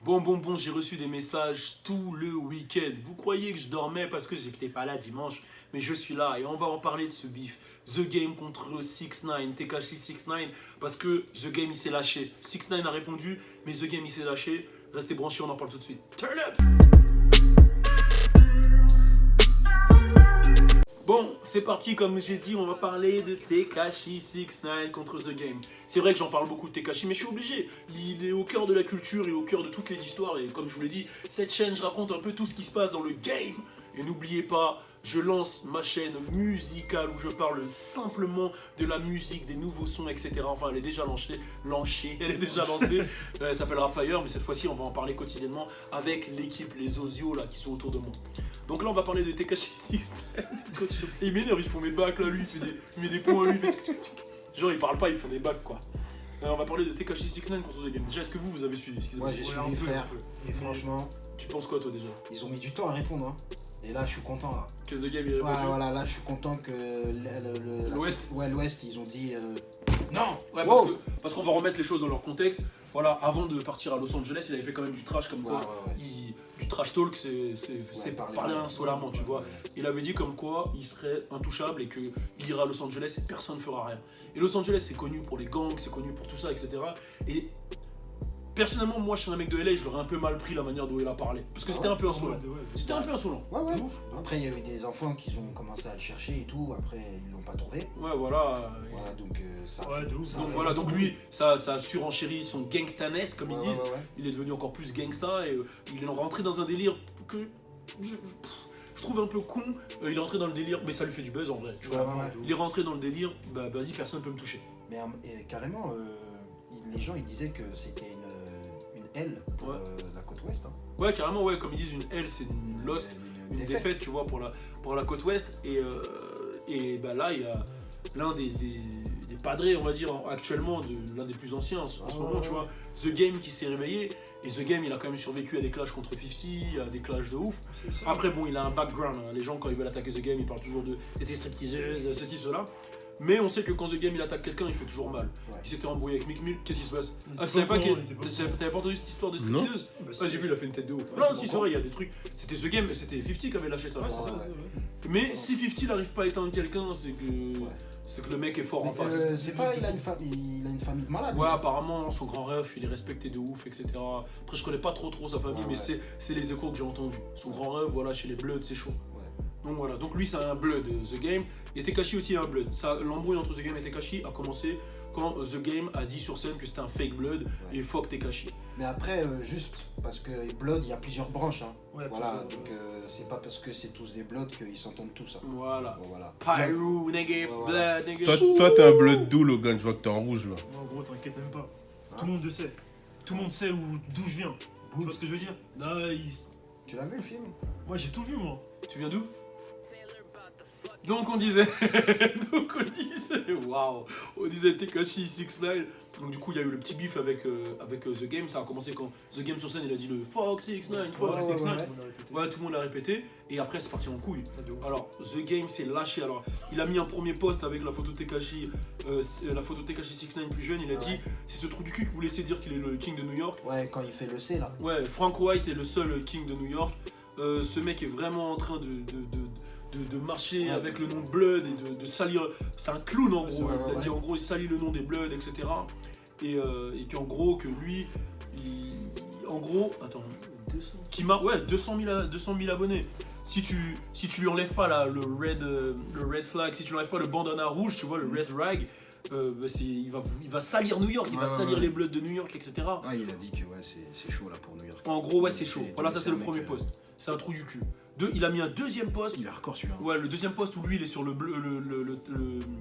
Bon, j'ai reçu des messages tout le week-end. Vous croyez que je dormais parce que j'étais pas là dimanche, mais je suis là et on va en parler de ce bif. The Game contre 6ix9ine, Tekashi 6ix9ine, parce que The Game il s'est lâché. 6ix9ine a répondu, mais The Game il s'est lâché. Restez branchés, on en parle tout de suite. Turn up! Bon, c'est parti, comme j'ai dit, on va parler de Tekashi 6ix9ine contre The Game. C'est vrai que j'en parle beaucoup de Tekashi, mais je suis obligé. Il est au cœur de la culture et au cœur de toutes les histoires. Et comme je vous l'ai dit, cette chaîne, je raconte un peu tout ce qui se passe dans le game. Et n'oubliez pas, je lance ma chaîne musicale où je parle simplement de la musique, des nouveaux sons, etc. Enfin, elle est déjà lancée. Elle est déjà lancée. Elle s'appelle Rapfire, mais cette fois-ci, on va en parler quotidiennement avec l'équipe, les osios là, qui sont autour de moi. Donc là, on va parler de Tekashi 6ix9ine. Il m'énerve, il font mes bacs là, lui, il met des points à lui, il fait tic. Genre, il parle pas, il font des bacs quoi. On va parler de Tekashi 6ix9ine contre The Game. Déjà, est-ce que vous avez suivi? Ouais, j'ai suivi les frères. Et franchement, tu penses quoi toi déjà? ils ont mis du temps à répondre. Hein. Et là, je suis content là. Que The Game il Ouais, voilà, là, je suis content que l'Ouest. Ouais, l'Ouest, ils ont dit non. Ouais, wow. parce qu'on va remettre les choses dans leur contexte. Voilà, avant de partir à Los Angeles, il avait fait quand même du trash comme quoi. Ouais. Du trash talk, c'est parler insolemment, tu vois. Il avait dit comme quoi il serait intouchable et qu'il ira à Los Angeles et personne ne fera rien. Et Los Angeles, c'est connu pour les gangs, c'est connu pour tout ça, etc. Et personnellement, moi, je suis un mec de LA, je l'aurais un peu mal pris la manière dont il a parlé. Parce que c'était un peu insolent. C'était un peu insolent. Ouais. Après, il y a eu des enfants qui ont commencé à le chercher et tout. Après, ils l'ont pas trouvé. Ouais, voilà. Voilà, donc ça. Ouais, de ouf. Donc voilà, donc lui, ça a surenchéri son gangstaness, comme ils disent. Ouais. Il est devenu encore plus gangsta et il est rentré dans un délire que je trouve un peu con. Il est rentré dans le délire, mais ça lui fait du buzz en vrai. Tu vois. Ouais. Il est rentré dans le délire, bah vas-y, personne ne peut me toucher. Mais carrément, les gens ils disaient que c'était une L pour la côte ouest. Hein. Ouais, carrément, ouais, comme ils disent, une L c'est une lost, une défaite, tu vois, pour la côte ouest. Et bah là, il y a l'un des padrés, on va dire, actuellement, l'un des plus anciens en ce moment, tu vois, The Game qui s'est réveillé. Et The Game, il a quand même survécu à des clashs contre 50, à des clashs de ouf. Après, bon, il a un background. Hein. Les gens, quand ils veulent attaquer The Game, ils parlent toujours de t'étais stripteaseuse, ceci, cela. Mais on sait que quand The Game il attaque quelqu'un, il fait toujours mal. Ouais. Il s'était embrouillé avec Mick Mill, qu'est-ce qui se passe? Ah, tu savais pas t'avais pas entendu cette histoire de stripteaseuse? Ah, j'ai vu, il a fait une tête de ouf. Non, si, c'est vrai, il y a des trucs. C'était The Game, c'était 50 qui avait lâché ça. Ouais, mais si 50 n'arrive pas à éteindre quelqu'un, c'est que le mec est fort en face. C'est pas, il a une famille de malade. Ouais, apparemment, son grand ref, il est respecté de ouf, etc. Après, je connais pas trop sa famille, mais c'est les échos que j'ai entendus. Son grand ref, voilà, chez les Bloods, c'est chaud. Donc voilà, donc lui c'est un Blood, The Game, et Tekashi aussi un Blood. L'embrouille entre The Game et Tekashi a commencé quand The Game a dit sur scène que c'était un fake Blood et fuck Tekashi. Mais après, juste parce que Blood, il y a plusieurs branches. Hein. Ouais, voilà, donc c'est pas parce que c'est tous des Bloods qu'ils s'entendent tous. Hein. Voilà. Voilà. Pyro, nigga, Blood, nigga. Toi t'es un Blood d'où, Logan? Je vois que t'es en rouge là. Non, gros, t'inquiète même pas. Tout le monde le sait. Tout le monde sait d'où je viens. Tu vois ce que je veux dire? Tu l'as vu le film? Moi, j'ai tout vu, moi. Tu viens d'où? Donc on disait, waouh, on disait Tekashi 6ix9ine. Donc du coup il y a eu le petit bif avec The Game. Ça a commencé quand The Game sur scène il a dit le fuck 6ix9ine, fuck 6ix9ine. Ouais, tout le monde l'a répété et après c'est parti en couille. Alors The Game s'est lâché. Alors il a mis un premier post avec la photo de Tekashi, la photo de Tekashi 6ix9ine plus jeune. Il a dit c'est ce trou du cul que vous laissez dire qu'il est le king de New York. Ouais, quand il fait le C là. Ouais, Frank White est le seul king de New York. Ce mec est vraiment en train de marcher avec le nom de Blood et de salir. C'est un clown en gros. Il a dit en gros il salit le nom des Bloods, etc. Et qu'en gros que lui, en gros, attends, 200 000 abonnés. Si tu lui enlèves pas là, le red flag, si tu lui enlèves pas le bandana rouge, tu vois le red rag, il va salir New York, il va salir les Bloods de New York, etc. Ouais, il a dit que c'est chaud là pour New York. En gros c'est chaud. Voilà, ça c'est le premier post. C'est un trou du cul. Il a mis un deuxième post. Il est hardcore celui-là. Ouais, le deuxième post où lui il est sur le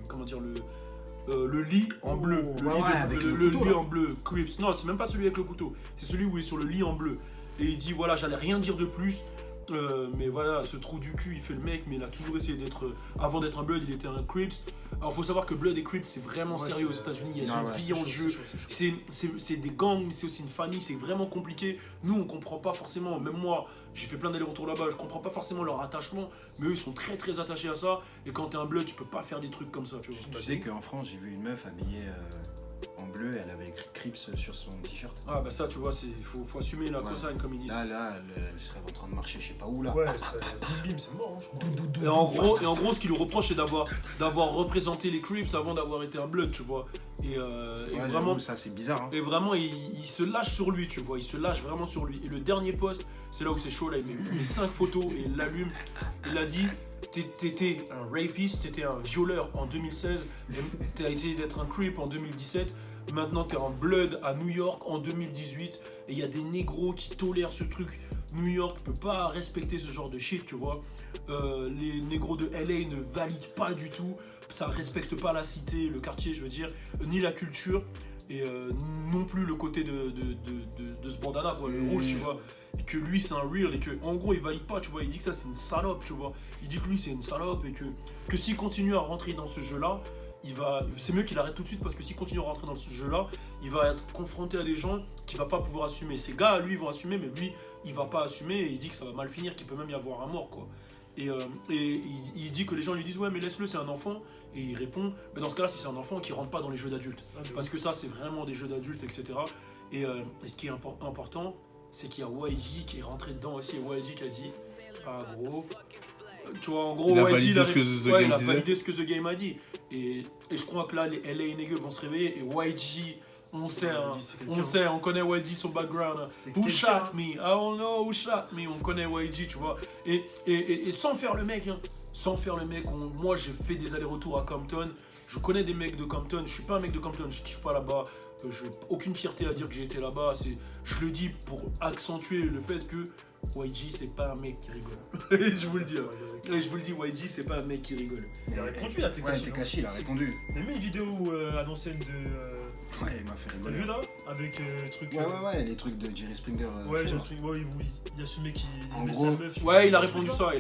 comment dire le lit en bleu. Le lit en bleu. Crips. Non, c'est même pas celui avec le couteau. C'est celui où il est sur le lit en bleu. Et il dit voilà, j'allais rien dire de plus. Mais voilà, ce trou du cul, il fait le mec, mais il a toujours essayé d'être. Avant d'être un Blood, il était un Crips. Alors, faut savoir que Blood et Crips, c'est vraiment sérieux aux États-Unis. Il y a une vie en jeu. C'est des gangs, mais c'est aussi une famille. C'est vraiment compliqué. Nous, on comprend pas forcément. Même moi, j'ai fait plein d'allers-retours là-bas. Je comprends pas forcément leur attachement. Mais eux, ils sont très très attachés à ça. Et quand t'es un Blood, tu peux pas faire des trucs comme ça. Tu vois. Tu sais qu'en France, j'ai vu une meuf habillée en bleue, elle avait écrit Crips sur son t-shirt. Ah bah ça tu vois, il faut assumer la consigne comme ils disent. Là, elle serait en train de marcher je sais pas où là. Ouais, bim, c'est mort, je crois. Et en gros, ce qu'il lui reproche, c'est d'avoir représenté les Crips avant d'avoir été un Blood, tu vois. Et vraiment, ça c'est bizarre. Hein. et vraiment, il se lâche sur lui, tu vois. Il se lâche vraiment sur lui. Et le dernier post, c'est là où c'est chaud, là, il met 5 photos et il l'allume. Il a dit, t'étais un rapiste, t'étais un violeur en 2016, t'as été d'être un Crip en 2017. Maintenant, t'es en Blood à New York en 2018. Et il y a des négros qui tolèrent ce truc. New York peut pas respecter ce genre de shit, tu vois. Les négros de LA ne valident pas du tout. Ça respecte pas la cité, le quartier, je veux dire, ni la culture. Et non plus le côté de ce bandana, quoi, le rouge, tu vois. Et que lui, c'est un real. Et que, en gros, il valide pas, tu vois. Il dit que ça, c'est une salope, tu vois. Il dit que lui, c'est une salope. Et que s'il continue à rentrer dans ce jeu-là, c'est mieux qu'il arrête tout de suite parce que s'il continue à rentrer dans ce jeu-là, il va être confronté à des gens qu'il va pas pouvoir assumer. Ces gars, lui, ils vont assumer, mais lui, il va pas assumer et il dit que ça va mal finir, qu'il peut même y avoir un mort, quoi. Et il dit que les gens lui disent ouais mais laisse-le, c'est un enfant. Et il répond mais dans ce cas-là, si c'est un enfant, qu'il rentre pas dans les jeux d'adultes, parce que ça c'est vraiment des jeux d'adultes, etc. Et ce qui est important, c'est qu'il y a YG qui est rentré dedans aussi. Et YG qui a dit ah gros, tu vois, en gros, il a YG, validé ce que The Game a dit. Et je crois que là, les LA niggas vont se réveiller. Et YG, on connaît YG, son background. Who shot me? I don't know who shot me. On connaît YG, tu vois. Et sans faire le mec, hein. Sans faire le mec, moi j'ai fait des allers-retours à Compton. Je connais des mecs de Compton. Je suis pas un mec de Compton, je kiffe pas là-bas. J'ai aucune fierté à dire que j'ai été là-bas. Je le dis pour accentuer le fait que YG c'est pas un mec qui rigole. Je vous le dis. Je vous le dis, YG c'est pas un mec qui rigole. Il a répondu à Tekashi. Ouais, Tekashi, il a répondu. Il a mis une vidéo à l'ancienne de. Ouais, il m'a fait T'as rigoler. vu là? Avec le truc. Ouais, les trucs de Jerry Springer. Ouais, Jerry Springer, oui, il assumait qu'il En aimait gros, sa meuf. Ouais, il a répondu ça.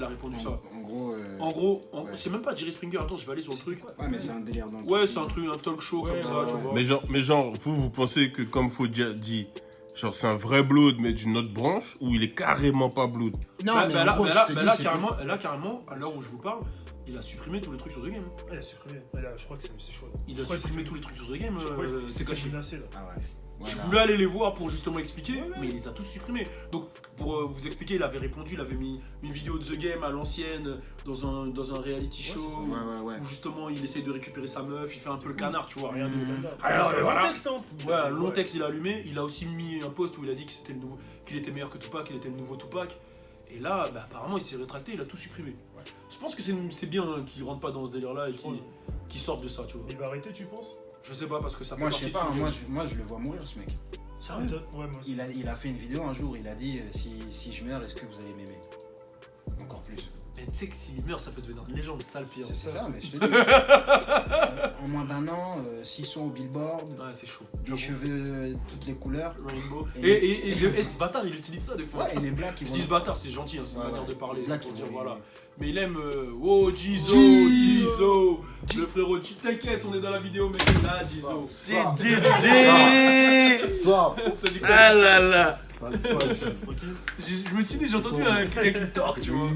En gros, ouais. c'est même pas Jerry Springer. Attends, je vais aller sur le truc. Ouais, mais c'est un délire dans le Ouais, truc. c'est un truc, un talk show Ouais, comme ça, ouais, tu ouais. vois. Mais genre, vous pensez que comme Fodja dit, genre c'est un vrai blood mais d'une autre branche ou il est carrément pas blood? Non, mais là, en gros, je te dis, c'est carrément, à l'heure où je vous parle, il a supprimé tous les trucs sur The Game. Ouais, il a supprimé. Je crois que c'est chaud. Il a supprimé tous les trucs sur The Game. C'est caché menacé là. Ah ouais. Je Voilà. voulais aller les voir pour justement expliquer, mais il les a tous supprimés. Donc, pour vous expliquer, il avait répondu, il avait mis une vidéo de The Game à l'ancienne dans un reality show Ouais. où justement il essaie de récupérer sa meuf, il fait un peu le canard, tu vois, rien de. Alors, voilà. long texte, hein. Ouais, un long texte il a allumé, il a aussi mis un post où il a dit que qu'il était meilleur que Tupac, qu'il était le nouveau Tupac. Et là, apparemment il s'est rétracté, il a tout supprimé. Je pense que c'est bien hein, qu'il rentre pas dans ce délire là et qu'il sorte de ça, tu vois. Il va arrêter, tu penses? Je sais pas parce que ça fait Moi, je partie sais de pas, son moi, game. moi je le vois mourir ce mec. Sérieux? Ouais, moi aussi. Il a fait une vidéo un jour, il a dit si je meurs, est-ce que vous allez m'aimer? Encore plus. Mais tu sais que s'il meurt, ça peut devenir une légende, sale pire. C'est ça, mais je te dis. En moins d'un an, 6 sons au Billboard, Ouais, c'est chaud. des cheveux toutes les couleurs. Rainbow. Et Et ce bâtard, il utilise ça des fois. Ouais, et les blacks, ils Je vont. dis ce bâtard, c'est gentil, hein, c'est une Ouais, manière ouais. de parler, Black, c'est pour ils dire vont- voilà. Mais il aime Jizo, le frérot, tu t'inquiètes, on est dans la vidéo, mec, là, Jizo. C'est Ça. DJ. Ça. Ça dit quoi? Ah là là. Pas de squash. Je me suis dit, j'ai entendu un crack qui torque, tu vois.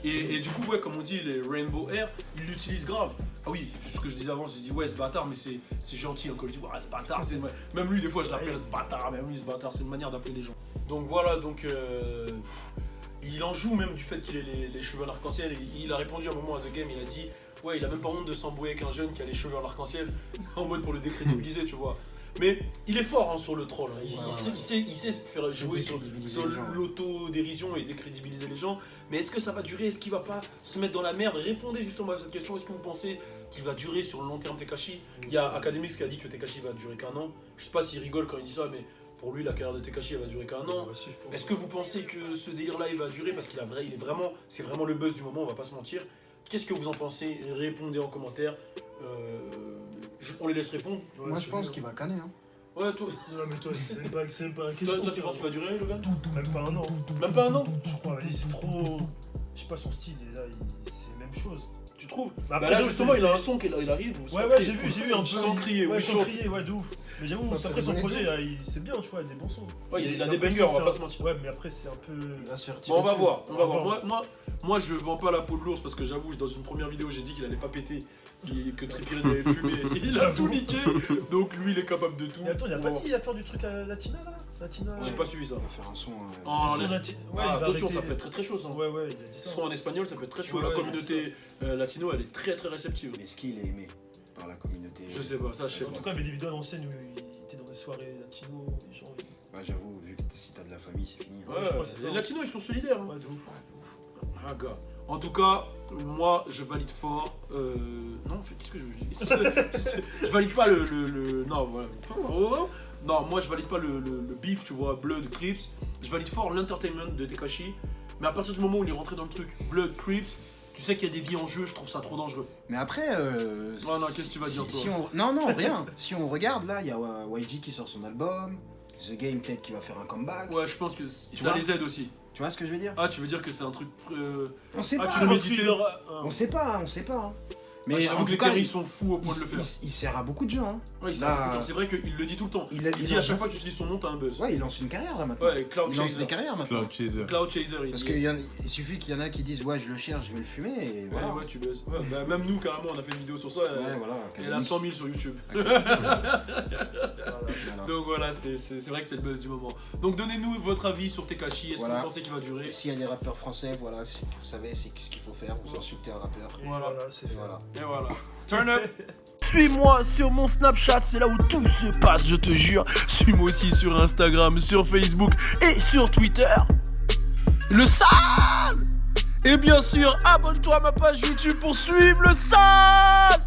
Et du coup, ouais, comme on dit, les Rainbow Air, ils l'utilisent grave. Ah oui, c'est ce que je disais avant, j'ai dit, ouais, ce bâtard, mais c'est gentil, hein, quand il dit, ouais, ce bâtard, c'est. Même lui, des fois, je l'appelle ce bâtard, même lui, ce bâtard, c'est une manière d'appeler les gens. Donc voilà, il en joue même du fait qu'il ait les cheveux en arc-en-ciel. Il a répondu à un moment à The Game, il a dit, ouais, il a même pas honte de s'embrouiller avec un jeune qui a les cheveux en arc-en-ciel, en mode pour le décrédibiliser, tu vois. Mais il est fort hein, sur le troll, hein. Il sait faire jouer sur l'autodérision et décrédibiliser les gens. Mais est-ce que ça va durer? Est-ce qu'il va pas se mettre dans la merde? Répondez justement à cette question. Est-ce que vous pensez qu'il va durer sur le long terme Tekashi? Il y a Academics qui a dit que Tekashi va durer qu'un an. Je sais pas s'il rigole quand il dit ça, mais pour lui la carrière de Tekashi elle va durer qu'un an. Est-ce que vous pensez que ce délire là il va durer? Parce c'est vraiment le buzz du moment, on va pas se mentir. Qu'est-ce que vous en pensez? Répondez en commentaire. On les laisse répondre. Moi, je pense qu'il va canner. Hein. Ouais, toi, Non, mais toi, c'est même pas un question. toi tu penses qu'il va durer, le gars? Même pas un an. Même pas un an? Je crois, vas-y, c'est trop. Je sais pas, son style, là, c'est la même chose. Tu trouves? Bah, Bah là justement c'est- il a un son qu'il arrive. Ouais, j'ai vu un peu. Sans crier, ouais, ou sans chante. crier, ouais, de ouf. Mais j'avoue, Bah, après faire son des projet, bonnes c'est bien, tu vois, il y a des bons sons. Ouais, il a J'ai des bangers, l'impression on va que pas se mentir. Ouais, mais après, c'est un peu. Il va se faire tirer Bon, on va dessus. voir, on va On va voir. Moi je vends pas la peau de l'ours parce que j'avoue, dans une première vidéo j'ai dit qu'il allait pas péter que Trippier avait fumé. Il a tout niqué. Donc lui, il est capable de tout. Mais attends, il a pas dit il va faire du truc latina là? Latina. J'ai pas suivi ça. On va faire un son. En Son lati- lati- ouais, Ah, il va attention, arrêter- ça peut être très très chaud ça. Ouais, il a dit ça. Soit en espagnol, ça peut être très chaud. Ouais, La ouais, communauté latino, elle est très très réceptive. Mais est-ce qu'il est aimé par la communauté? Je sais pas, ça je sais En pas. tout cas, mais des vidéos à l'ancienne où il était dans des soirées latino, les gens. Bah, j'avoue, vu que si t'as de la famille, c'est fini. hein. Ouais, je crois que c'est les ça. latinos ils sont solidaires. Hein. Ouais, de ouf. Ah, gars. En tout cas, moi je valide fort. Non, qu'est-ce que je veux dire? Je valide pas le. Non, voilà. Non, moi je valide pas le beef, tu vois, Blood, Crips. Je valide fort l'entertainment de Tekashi. Mais à partir du moment où il est rentré dans le truc, Blood, Crips, tu sais qu'il y a des vies en jeu, je trouve ça trop dangereux. Mais après. non, qu'est-ce que tu vas dire, toi Non, rien. Si on regarde, là, il y a YG qui sort son album. The Game, peut-être qui va faire un comeback. Ouais, je pense que Tu ça vois les aide aussi. Tu vois ce que je veux dire? Ah, tu veux dire que c'est un truc. On sait Ah, pas. tu le Je mets pense qu'il aura- On sait pas, on sait pas. hein. Mais Mais j'avoue en que les tout cas, Terry sont fous au point de le faire. il sert à beaucoup de gens. Hein. Ouais, il Là- c'est vrai qu'il le dit tout le temps. Il Il dit à chaque fois que tu utilises son nom, t'as un buzz. Ouais, il lance une carrière là maintenant. Ouais, Cloud Il lance Chaser. des carrières maintenant. Cloud Chaser. Cloud Chaser, il Parce dit. qu'il suffit qu'il y en a qui disent ouais, je le cherche, je vais le fumer et Ouais, voilà. ouais, tu buzzes. Ouais, bah, même nous, carrément, on a fait une vidéo sur ça. Ouais, voilà. Elle a 100 000 sur YouTube. Voilà. Donc voilà, c'est vrai que c'est le buzz du moment. Donc donnez-nous votre avis sur Tekashi. Est-ce que Voilà. vous pensez qu'il va durer? Et s'il y a des rappeurs français, voilà, vous savez c'est ce qu'il faut faire, vous insultez un rappeur. Et Voilà. c'est Et fait. voilà. Et voilà. Turn up. Suis-moi sur mon Snapchat, c'est là où tout se passe, je te jure. Suis-moi aussi sur Instagram, sur Facebook et sur Twitter. Le sale! Et bien sûr, abonne-toi à ma page YouTube pour suivre le sale!